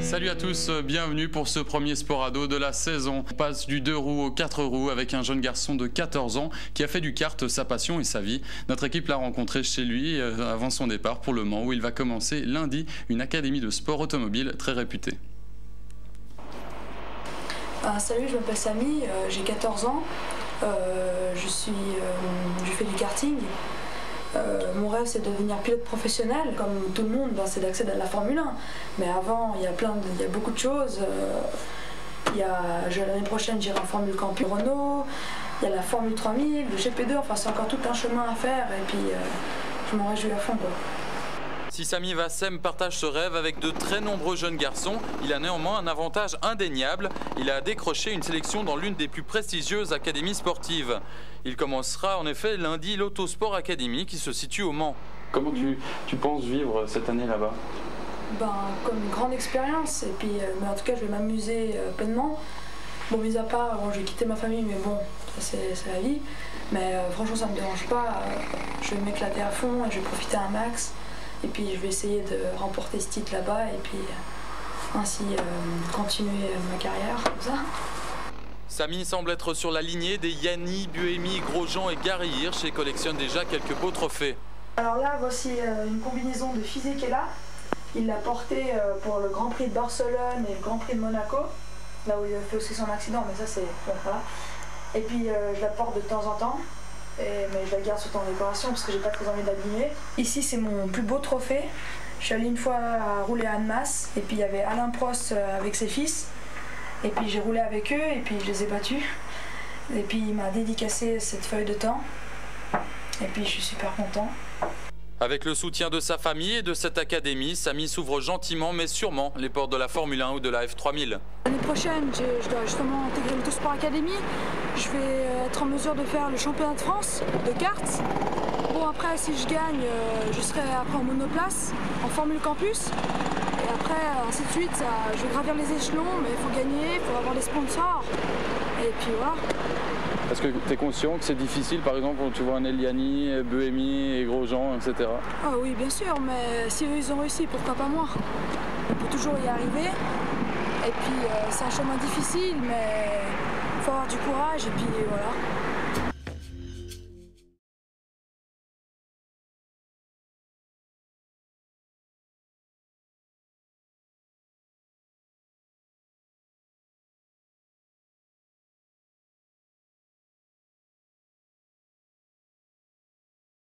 Salut à tous, bienvenue pour ce premier Sporado de la saison. On passe du 2 roues au 4 roues avec un jeune garçon de 14 ans qui a fait du kart sa passion et sa vie. Notre équipe l'a rencontré chez lui avant son départ pour Le Mans où il va commencer lundi une académie de sport automobile très réputée. Salut, je m'appelle Samy, j'ai 14 ans, je fais du karting. Mon rêve c'est de devenir pilote professionnel, comme tout le monde, c'est d'accéder à la Formule 1. Mais avant, il y a beaucoup de choses. L'année prochaine, j'irai en Formule Campus Renault, il y a la Formule 3000, le GP2, enfin c'est encore tout un chemin à faire et puis je m'en réjouis à fond, quoi. Si Samy Vassem partage ce rêve avec de très nombreux jeunes garçons, il a néanmoins un avantage indéniable. Il a décroché une sélection dans l'une des plus prestigieuses académies sportives. Il commencera en effet lundi l'Autosport Academy qui se situe au Mans. Comment tu penses vivre cette année là-bas? Comme une grande expérience, et puis, mais en tout cas je vais m'amuser pleinement. Bon, mis à part, je vais quitter ma famille, mais bon, c'est la vie. Mais franchement ça me dérange pas, je vais m'éclater à fond et je vais profiter un max. Et puis je vais essayer de remporter ce titre là-bas et puis ainsi continuer ma carrière comme ça. Samy semble être sur la lignée des Yanni, Buemi, Grosjean et Gary Hirsch et collectionne déjà quelques beaux trophées. Alors là, voici une combinaison de Fisichella. Il l'a portée pour le Grand Prix de Barcelone et le Grand Prix de Monaco, là où il a fait aussi son accident, mais ça c'est bon, voilà. Et puis je la porte de temps en temps. Mais je la garde surtout en décoration parce que j'ai pas très envie d'abîmer. Ici c'est mon plus beau trophée. Je suis allée une fois rouler à Annemasse et puis il y avait Alain Prost avec ses fils. Et puis j'ai roulé avec eux et puis je les ai battus. Et puis il m'a dédicacé cette feuille de temps. Et puis je suis super content. Avec le soutien de sa famille et de cette académie, Samy s'ouvre gentiment mais sûrement les portes de la Formule 1 ou de la F3000. L'année prochaine, je dois justement intégrer l'Autosport Academy. Je vais être en mesure de faire le championnat de France de kart. Bon, après, si je gagne, je serai après en monoplace, en Formule Campus. Et après, ainsi de suite, je vais gravir les échelons, mais il faut gagner, il faut avoir des sponsors. Et puis voilà. Est-ce que tu es conscient que c'est difficile, par exemple, quand tu vois un Eliani, Buemi et Grosjean, etc. Ah oui, bien sûr, mais si eux ils ont réussi, pourquoi pas moi? On peut toujours y arriver. Et puis c'est un chemin difficile, mais il faut avoir du courage et puis voilà.